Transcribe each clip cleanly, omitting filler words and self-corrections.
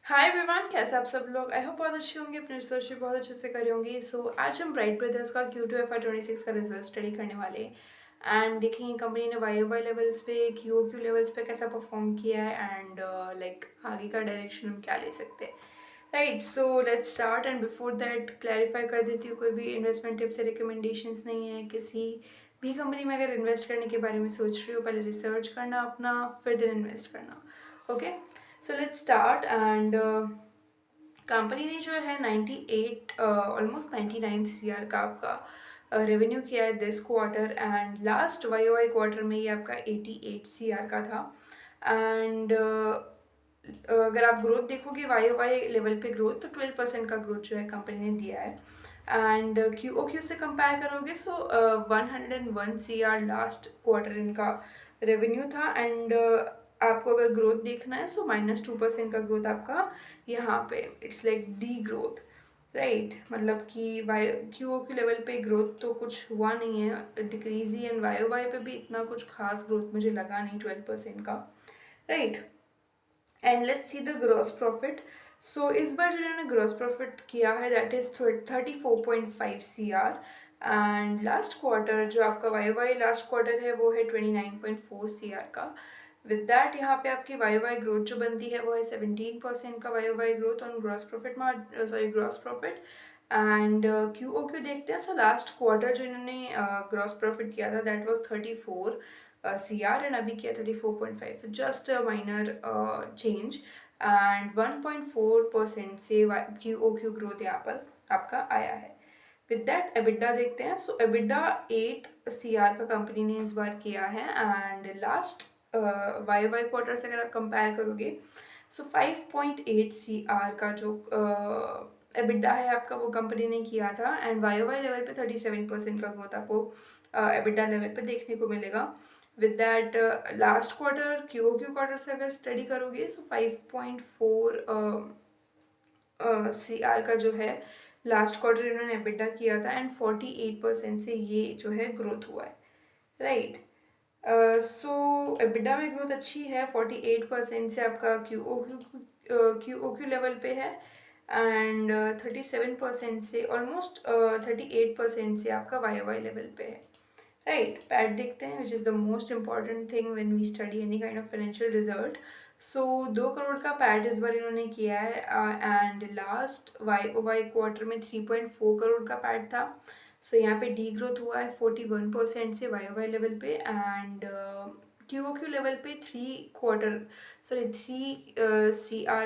Hi everyone, कैसे आप सब लोग। आई होप बहुत अच्छे होंगे, अपने रिसर्च भी बहुत अच्छे से करी होंगी। आज हम ब्राइट ब्रदर्स का Q2 FY26 का रिजल्ट स्टडी करने वाले हैं एंड देखेंगे कंपनी ने YoY लेवल्स पे QoQ लेवल्स पे कैसा परफॉर्म किया है एंड आगे का डायरेक्शन हम क्या ले सकते हैं। Right, so let's start and before that clarify कर देती हूँ, कोई भी इन्वेस्टमेंट टिप्स या रिकमेंडेशंस नहीं है। किसी भी कंपनी में अगर इन्वेस्ट करने के बारे में सोच रही हो, पहले रिसर्च करना अपना, फिर दिन इन्वेस्ट करना। Okay, so let's start and company ने जो है 98 ऑलमोस्ट 99 सीआर का आपका रेवेन्यू किया है this quarter and last Y quarter में ये आपका 88 सीआर का था। एंड अगर आप ग्रोथ देखोगे वाई लेवल पे ग्रोथ, तो 12% का ग्रोथ जो है कंपनी ने दिया है। एंड क्यू से कंपेयर करोगे, सो 101 सीआर लास्ट क्वार्टर इनका रेवेन्यू था। एंड आपको अगर ग्रोथ देखना है, सो -2% का ग्रोथ आपका यहाँ पे, it's like D growth. Right, मतलब कि वाई क्यू लेवल पे ग्रोथ तो कुछ हुआ नहीं है, डिक्रीज ही। एंड वाई पे भी इतना कुछ खास ग्रोथ मुझे लगा नहीं 12% का। Right, and let's see the gross profit. So इस बार जो इन्होंने ग्रॉस प्रॉफिट किया है that is 34.5 CR। And last quarter जो आपका वाई लास्ट क्वार्टर है वो है 29.4 CR का। विद दैट यहाँ पे आपकी वाई ग्रोथ जो बनती है वो है 17% का Y growth on gross profit gross profit. And Q देखते हैं। सो लास्ट क्वार्टर जो इन्होंने ग्रॉस प्रॉफिट किया था दैट वाज 34 CR एंड अभी किया 34.5, जस्ट माइनर चेंज। एंड 1.4% से क्यू ग्रोथ यहाँ पर आपका आया है। विद दैट एबिडा देखते हैं। सो एबिडा 8 CR का कंपनी ने इस बार किया है एंड लास्ट वाई क्वार्टर से अगर आप कंपेयर करोगे, सो 5.8 CR का जो एबिडा है आपका वो कंपनी ने किया था। एंड वाई लेवल पे 37% का ग्रोथ आपको एबिडा लेवल पे देखने को मिलेगा। With that last quarter Q quarter से अगर स्टडी करोगे, सो 5.4 CR का जो है लास्ट क्वार्टर इन्होंने एबिडा किया था एंड 48% से ये जो है ग्रोथ हुआ है। राइट, सो एबिडा में ग्रोथ अच्छी है, 48% से आपका क्यू लेवल पे है। एंड 37% से ऑलमोस्ट 38% से आपका वाई लेवल पे है। राइट, पैट देखते हैं, which is the most important thing when we study any kind of financial result. So 2 crore का पैट इस बार इन्होंने किया है एंड लास्ट वाई क्वार्टर में 3.4 करोड़ का पैट था। सो यहाँ पे डी ग्रोथ हुआ है 41% से वाई लेवल पे। एंड क्यू लेवल पे 3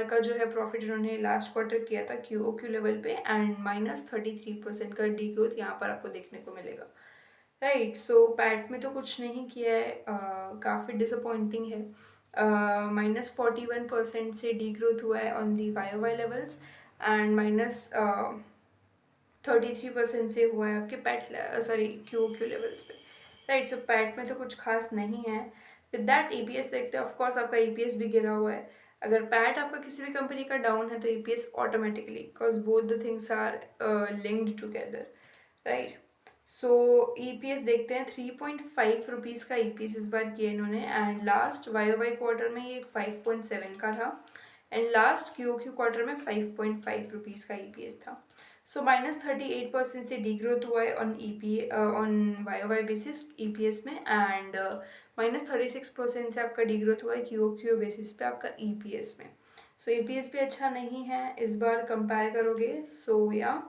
का जो है प्रॉफिट इन्होंने लास्ट क्वार्टर किया था क्यू लेवल पे एंड -33% का डी ग्रोथ यहाँ पर आपको देखने को मिलेगा। राइट, सो पैट में तो कुछ नहीं किया है, काफ़ी डिसअपॉइंटिंग है। -41% से डी ग्रोथ हुआ है on the Y levels and -33% से हुआ है आपके क्यू लेवल्स पे। राइट, सो पैट में तो कुछ खास नहीं है। विद दैट ईपीएस देखते हैं, ऑफकोर्स आपका ईपीएस भी गिरा हुआ है। अगर पैट आपका किसी भी कंपनी का डाउन है तो EPS automatically, because both the things are linked together. Right, so EPS देखते हैं, 3.5 रुपीज़ का ईपीएस इस बार किया इन्होंने एंड लास्ट वाई क्वार्टर में ये 5.7 का था एंड लास्ट क्यू क्वार्टर में 5.5 रुपीज़ का ईपीएस था। सो -38% से डी ग्रोथ हुआ है on on Y basis EPS में एंड -36% से आपका डी ग्रोथ हुआ है क्यू बेसिस पे आपका ईपीएस में। सो ईपीएस भी अच्छा नहीं है इस बार कंपेयर करोगे। सो या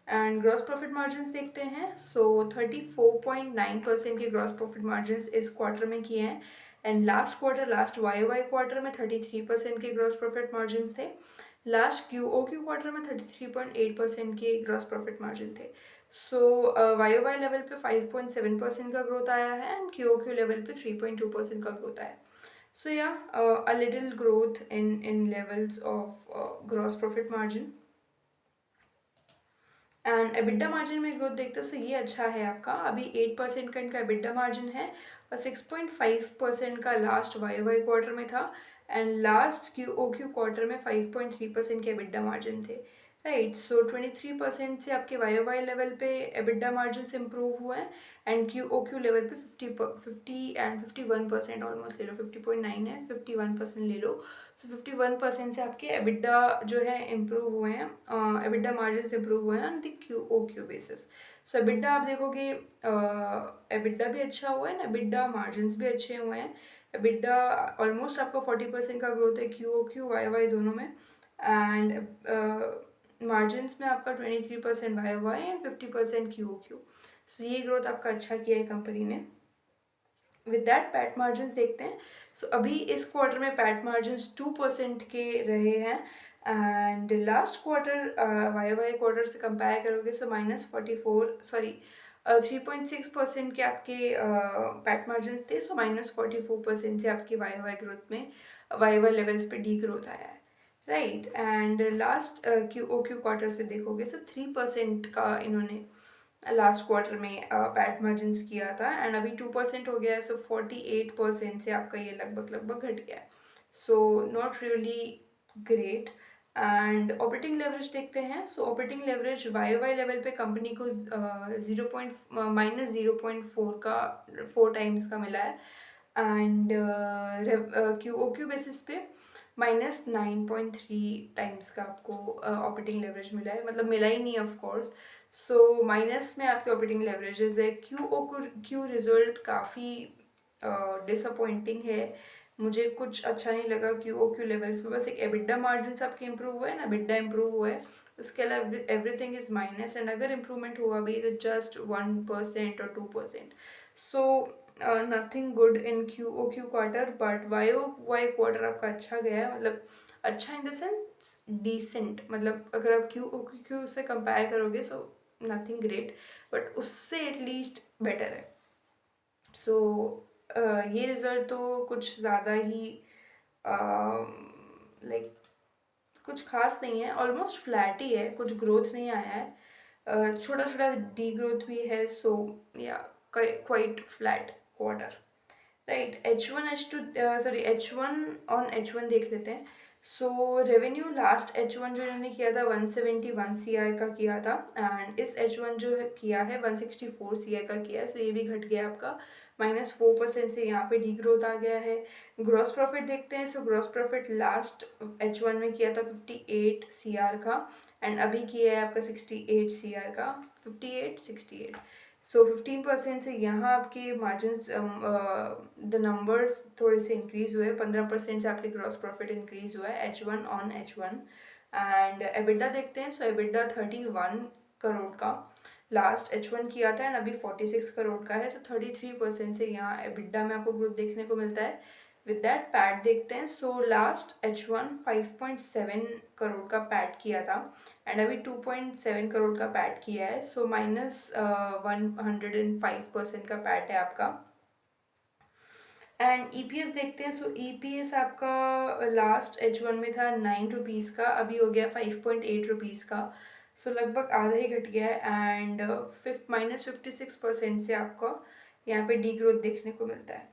एंड ग्रॉस प्रॉफिट मार्जिन्स देखते हैं। सो 34.9% के ग्रॉस प्रॉफिट मार्जिन्स इस क्वार्टर में किए हैं एंड लास्ट वाई क्वार्टर में 33% के ग्रॉस प्रॉफिट मार्जिन्स थे। लास्ट क्यू क्वार्टर में 33.8% के ग्रॉस प्रॉफिट मार्जिन थे। सो वाई लेवल पे 5.7% का ग्रोथ आया है एंड क्यू लेवल पे 3.2% का ग्रोथ आया है। सो या a little growth in levels of gross profit margin. And EBITDA margin में ग्रोथ देखते हो, सो ये अच्छा है आपका, अभी 8% का इनका एबिडा मार्जिन है और 6.5% का लास्ट वाई क्वार्टर में था एंड लास्ट क्यू क्वार्टर में 5.3% के एबिडा मार्जिन थे। राइट। सो 23% से आपके वाई वाई लेवल पे एबिडा मार्जिन इम्प्रूव हुए हैं, and Q O Q level पे 50 एंड 51% ऑलमोस्ट ले लो, 50.9 है, 51% ले लो। सो 51% से आपके एबिडा जो है इम्प्रूव हुए हैं, एबिडा मार्जिन इम्प्रूव हुए हैं on the Q O Q basis. So EBITDA आप देखोगे, एबिडा भी अच्छा हुआ है, एबिडा मार्जिन भी अच्छे हुए हैं। एबिडा ऑलमोस्ट आपका 40% का ग्रोथ है Q O Q Y Y दोनों में, एंड मार्जिन्स में आपका 23% Y Y and 50% Q O Q. So ये ग्रोथ आपका अच्छा किया है कंपनी ने। विद दैट पैट मार्जिन्स देखते हैं। सो अभी इस क्वार्टर में पैट मार्जिन्स 2% के रहे हैं, and last quarter Y Y quarter से कंपेयर करोगे सो -44, सॉरी 3.6% के आपके पैट मार्जिन्स थे, सो -44% से आपकी वाई वाई ग्रोथ में वाई वाई लेवल्स पे डी ग्रोथ आया है, right. And last Q O Q quarter से देखोगे सो 3% का इन्होंने लास्ट क्वार्टर में पैट मार्जिन्स किया था, एंड अभी 2% हो गया है, सो 48% से आपका ये लगभग लगभग घट गया है। So not really great. And operating leverage देखते हैं। So operating leverage Y Y level पे कंपनी को -0.4 का 4 टाइम्स का मिला है, and Q O Q basis पे -9.3 टाइम्स का आपको ऑपरेटिंग लेवरेज मिला है, मतलब मिला ही नहीं ऑफ कोर्स। सो माइनस में आपके ऑपरेटिंग लेवरेजेस है। क्यू ओ क्यू रिजल्ट काफ़ी डिसअपॉइंटिंग है, मुझे कुछ अच्छा नहीं लगा क्यू ओ क्यू लेवल्स पे। बस एक एबिडा मार्जिन आपके इंप्रूव हुए ना, एबिडा इंप्रूव हुआ है, उसके अलावा एवरीथिंग इज माइनस, एंड अगर इम्प्रूवमेंट हुआ भी तो जस्ट 1% और 2%। So nothing good in Q O Q quarter, but Y O Y quarter आपका अच्छा गया है, मतलब अच्छा इन द सेंस डिसेंट, मतलब अगर आप क्यू ओ क्यू से कंपेयर करोगे सो नथिंग ग्रेट, बट उससे एटलीस्ट बेटर है। सो ये रिज़ल्ट तो कुछ ज़्यादा ही लाइक कुछ खास नहीं है, ऑलमोस्ट फ्लैट ही है, कुछ ग्रोथ नहीं आया है, छोटा छोटा डी ग्रोथ भी है। सो या quite flat quarter, right. H1 देख लेते हैं। सो रेवेन्यू लास्ट H1 जो इन्होंने किया था 171 CR का किया था, एंड इस H1 जो है किया है 164 CR का किया है, सो ये भी घट गया आपका -4% से, यहाँ पे डी ग्रोथ आ गया है। ग्रॉस प्रॉफिट देखते हैं। So gross profit last H1 में किया था 58 CR का, एंड अभी किया है आपका 68 CR का, 58 68। सो 15% से यहाँ आपके मार्जिन द नंबर्स थोड़े से इंक्रीज हुए, 15% से आपके ग्रॉस प्रॉफिट इंक्रीज हुआ है H1 on H1। And EBITDA देखते हैं। सो एबिडा 31 करोड़ का लास्ट H1 किया था, एंड अभी 46 करोड़ का है, सो 33% से यहाँ एबिडा में आपको ग्रोथ देखने को मिलता है। विद दैट पैट देखते हैं। सो लास्ट H1 5.7 करोड़ का पैट किया था, एंड अभी 2.7 करोड़ का पैट किया है, सो -105% का पैट है आपका। एंड ईपीएस देखते हैं। सो ईपीएस आपका लास्ट H1 में था 9 रुपीज़ का, अभी हो गया 5.8 रुपीज़ का, सो लगभग आधा ही घट गया है, एंड -56% से आपको यहाँ पे डी ग्रोथ देखने को मिलता है,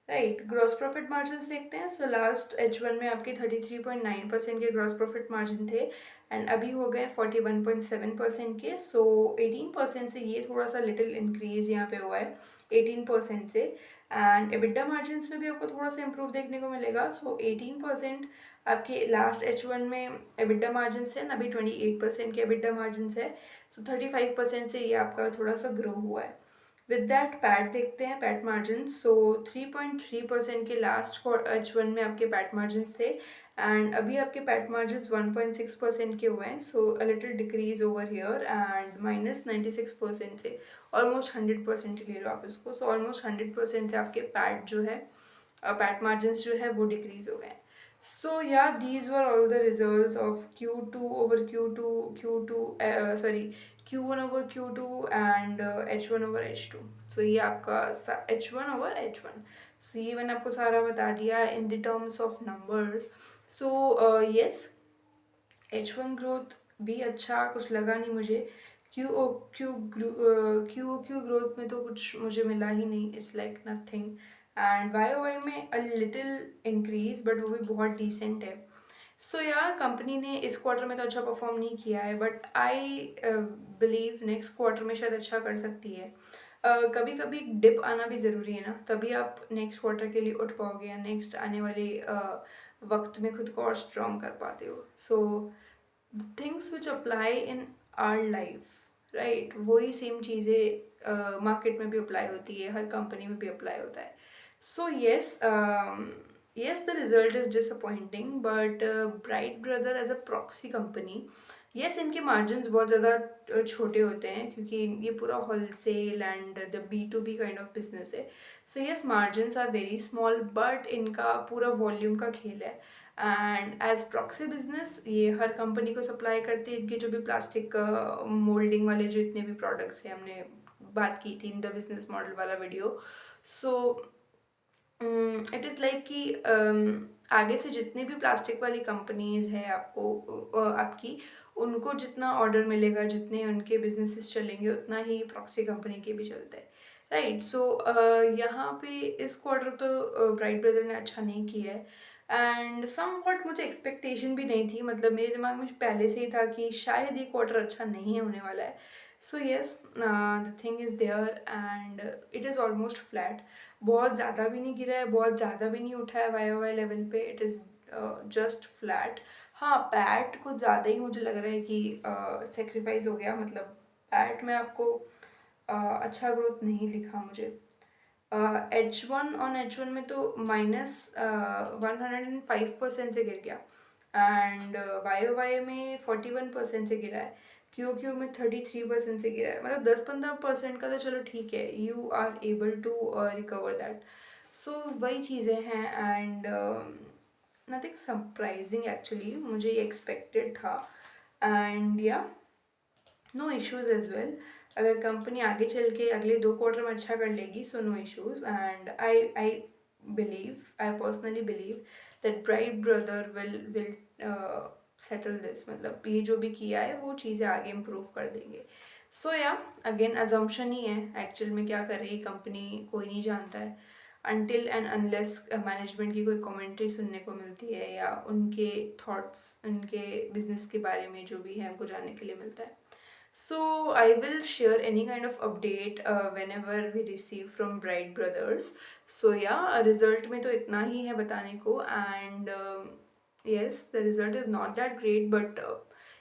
राइट। ग्रॉस प्रॉफिट मार्जिन देखते हैं। सो लास्ट H1 में आपके 33.9% के ग्रॉस प्रॉफिट मार्जिन थे, एंड अभी हो गए 41.7% के, सो 18% से ये थोड़ा सा लिटिल इंक्रीज यहाँ पे हुआ है 18% से। एंड एबिडा मार्जिन में भी आपको थोड़ा सा इंप्रूव देखने को मिलेगा। सो 18% आपके लास्ट H1 में एबिडा मार्जिन थे, अभी 28% के एबिडा मार्जिन है, सो 35% से ये आपका थोड़ा सा ग्रो हुआ है। विद दैट पैट देखते हैं, पैट मार्जिन। सो 3.3% के लास्ट H1 में आपके पैट मार्जिन थे, एंड अभी आपके पैट मार्जिन 1.6% के हुए हैं, so a little decrease over here, and -96% से ऑलमोस्ट 100% ले लो आप इसको। सो ऑलमोस्ट 100% से आपके पैट जो है, पैट मार्जिन जो है वो डिक्रीज हो गए। So yeah, these were all the results of Q2 over sorry, Q1 over Q2 and H1 over H2. So ये आपका H1 over H1. So ये मैंने आपको सारा बता दिया in the terms of numbers. So yes, H1 growth भी अच्छा कुछ लगा नहीं मुझे। क्यू ओ क्यू ग्रोथ में तो कुछ मुझे मिला ही नहीं, it's like nothing. And Y O Y में अ लिटिल इंक्रीज, बट वो भी बहुत डिसेंट है। सो यार कंपनी ने इस क्वार्टर में तो अच्छा परफॉर्म नहीं किया है, but I believe next quarter में शायद अच्छा कर सकती है। कभी कभी डिप आना भी ज़रूरी है ना, तभी आप नेक्स्ट क्वार्टर के लिए उठ पाओगे या नेक्स्ट आने वाले वक्त में खुद को और स्ट्रॉन्ग कर पाते हो। So things which apply in our life, right, वही सेम चीज़ें मार्केट में भी अप्लाई होती है, हर कंपनी में भी अप्लाई होता है। So yes, yes, the result is disappointing, but Bright Brother as a proxy company, yes, इनके मार्जिन्स बहुत ज़्यादा छोटे होते हैं क्योंकि ये पूरा wholesale and the B2B kind of business है। So yes, margins are very small, but इनका पूरा वॉल्यूम का खेल है। एंड एज प्रॉक्सी बिजनेस ये हर कंपनी को सप्लाई करते हैं। इनके जो भी प्लास्टिक मोल्डिंग वाले जितने भी प्रोडक्ट्स हैं, हमने बात की थी इन द बिजनेस मॉडल वाला video. So it is like कि आगे से जितनी भी प्लास्टिक वाली कंपनीज है आपको आपकी, उनको जितना ऑर्डर मिलेगा, जितने उनके बिजनेसेस चलेंगे, उतना ही प्रॉक्सी कंपनी के भी चलते हैं, राइट। सो यहाँ पे इस क्वार्टर तो ब्राइट ब्रदर ने अच्छा नहीं किया है। एंड सम वॉट मुझे एक्सपेक्टेशन भी नहीं थी, मतलब मेरे दिमाग में पहले से ही था कि शायद ये क्वार्टर अच्छा नहीं होने वाला है। So yes, the thing is there and it is almost flat. बहुत ज़्यादा भी नहीं गिरा है, बहुत ज़्यादा भी नहीं उठा है YoY लेवल पे, इट इज़ जस्ट फ्लैट। हाँ, पैट कुछ ज़्यादा ही मुझे लग रहा है कि सेक्रीफाइस हो गया, मतलब पैट में आपको अच्छा ग्रोथ नहीं दिखा मुझे। H1 में तो -105% से गिर गया, एंड YoY में 41% से गिरा है, QoQ में 33% से गिरा है। मतलब 10-15% का तो चलो ठीक है, you are able to recover that. So वही चीज़ें हैं एंड नथिंग सरप्राइजिंग एक्चुअली, मुझे ये एक्सपेक्टेड था। एंड या नो इश्यूज एज वेल। अगर कंपनी आगे चल के अगले 2 क्वार्टर में अच्छा कर लेगी, so no issues. And I believe, I personally believe that bright brother will settle this, मतलब ये जो भी किया है वो चीज़ें आगे इम्प्रूव कर देंगे। सो या अगेन अजम्पशन ही है, एक्चुअल में क्या कर रही है कंपनी कोई नहीं जानता है, अनटिल एंड अनलेस मैनेजमेंट की कोई कमेंट्री सुनने को मिलती है या उनके थॉट्स, उनके बिजनेस के बारे में जो भी है हमको जानने के लिए मिलता है। So I will share any kind of update whenever we receive from Bright Brothers. So yeah, result में तो इतना ही है बताने को, and yes, the result is not that great, but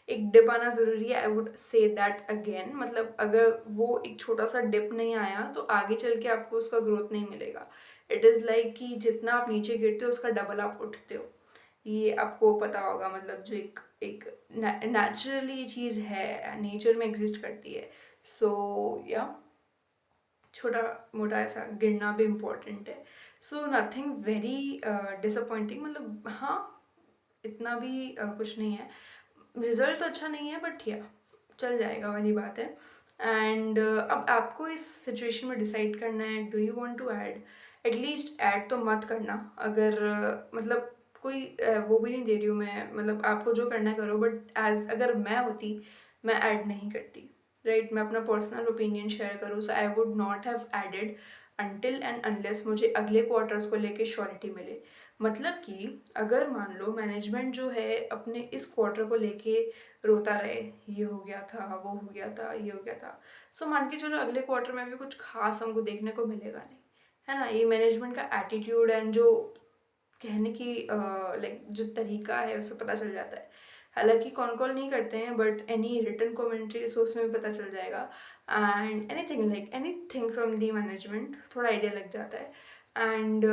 एक डिप आना ज़रूरी है, I would say that again. मतलब अगर वो एक छोटा सा डिप नहीं आया तो आगे चल के आपको उसका ग्रोथ नहीं मिलेगा। इट इज़ लाइक कि जितना आप नीचे गिरते हो उसका डबल आप उठते हो, ये आपको पता होगा। मतलब जो एक एक नेचुरली ये चीज़ है, नेचर में एग्जिस्ट करती है। सो या छोटा मोटा ऐसा गिरना भी इम्पोर्टेंट है। सो नथिंग वेरी डिसअपॉइंटिंग, मतलब हाँ, इतना भी कुछ नहीं है। रिजल्ट तो अच्छा नहीं है, बट या चल जाएगा वाली बात है। एंड अब आपको इस सिचुएशन में डिसाइड करना है, do you want to add, at least add तो मत करना। अगर मतलब कोई वो भी नहीं दे रही हूँ मैं, मतलब आपको जो करना है करो, बट एज अगर मैं होती, मैं ऐड नहीं करती, राइट। मैं अपना पर्सनल ओपिनियन शेयर करूँ, so I would not have added until and unless मुझे अगले क्वार्टर्स को लेके श्योरिटी मिले। मतलब कि अगर मान लो मैनेजमेंट जो है अपने इस क्वार्टर को लेके रोता रहे, ये हो गया था, वो हो गया था, ये हो गया था, सो मान के चलो अगले क्वार्टर में भी कुछ खास हमको देखने को मिलेगा नहीं, है ना। ये मैनेजमेंट का एटीट्यूड एंड जो कहने की लाइक जो तरीका है उससे पता चल जाता है। हालांकि कॉन कॉल नहीं करते हैं, but any written commentary source में भी पता चल जाएगा, and anything like anything from the management थोड़ा आइडिया लग जाता है। एंड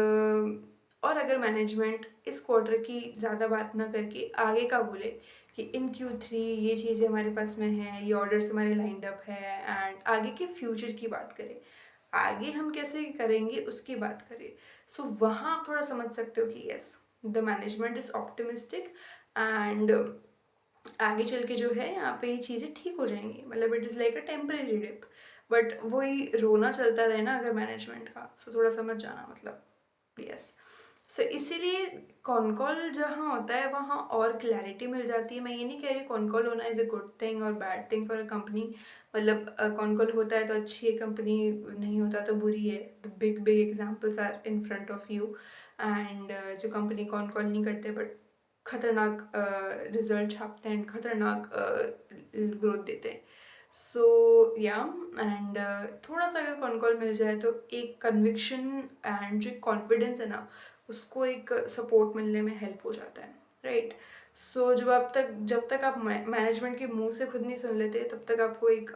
और अगर मैनेजमेंट इस क्वार्टर की ज़्यादा बात ना करके आगे का बोले कि इन Q3 ये चीज़ें हमारे पास में हैं, ये ऑर्डर्स हमारे लाइंड अप है, एंड आगे के फ्यूचर की बात करें, आगे हम कैसे करेंगे उसकी बात करें, सो वहाँ आप थोड़ा समझ सकते हो कि yes, the management is optimistic and आगे चल के जो है यहाँ पे ये चीज़ें ठीक हो जाएंगी। मतलब it is like a temporary dip, but वही रोना चलता रहे ना अगर मैनेजमेंट का, सो थोड़ा समझ जाना, मतलब यस। सो इसीलिए कॉन कॉल जहाँ होता है वहाँ और क्लैरिटी मिल जाती है। मैं ये नहीं कह रही कॉन कॉल होना इज़ अ गुड थिंग और bad thing for a company, मतलब कॉन कॉल होता है तो अच्छी है कंपनी, नहीं होता तो बुरी है। The big big examples are in front of you, and जो कंपनी कॉन कॉल नहीं करते बट खतरनाक रिजल्ट छापते हैं, खतरनाक ग्रोथ देते हैं। सो या एंड थोड़ा सा अगर कॉन कॉल मिल जाए तो एक कन्विक्शन एंड जो कॉन्फिडेंस है ना, उसको एक सपोर्ट मिलने में हेल्प हो जाता है, राइट। सो जब तक आप मैनेजमेंट के मुंह से खुद नहीं सुन लेते, तब तक आपको एक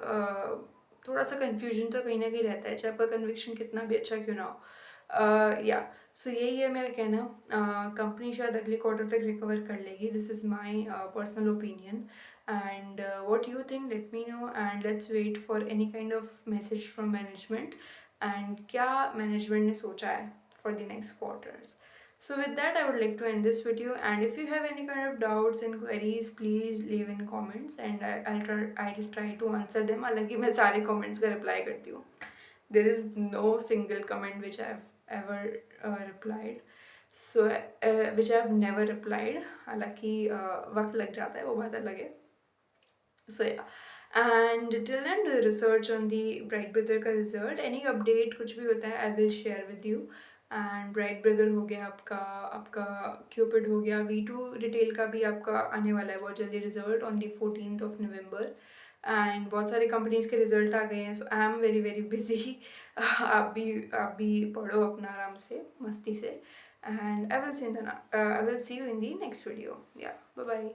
थोड़ा सा कन्फ्यूजन तो कहीं ना कहीं रहता है, चाहे आपका कन्विक्शन कितना भी अच्छा क्यों ना हो। या सो यही है मेरा कहना। कंपनी शायद अगले क्वार्टर तक रिकवर कर लेगी, this is my personal opinion. And what you think, let me know, and let's wait for any kind of message from management and क्या management ने सोचा है for the next quarters. So with that, I would like to end this video, and if you have any kind of doubts and queries, please leave in comments and I'll try to answer them. हालांकि मैं सारे comments का reply करती हूँ. There is no single comment which I've ever replied. So which I've never replied. हालांकि वक्त लग जाता है, वो बात अलग है. So yeah, and till then do research on the Bright Brother का result. Any update कुछ भी होता है I will share with you. And Bright Brother हो गया आपका Cupid हो गया, V2 Retail का भी आपका आने वाला है बहुत जल्दी result on the 14th of November. And बहुत सारी कंपनीज के रिजल्ट आ गए हैं, so I am very very busy. आप भी पढ़ो अपना आराम से मस्ती से, and I will see you in the next video. या बाय बाय.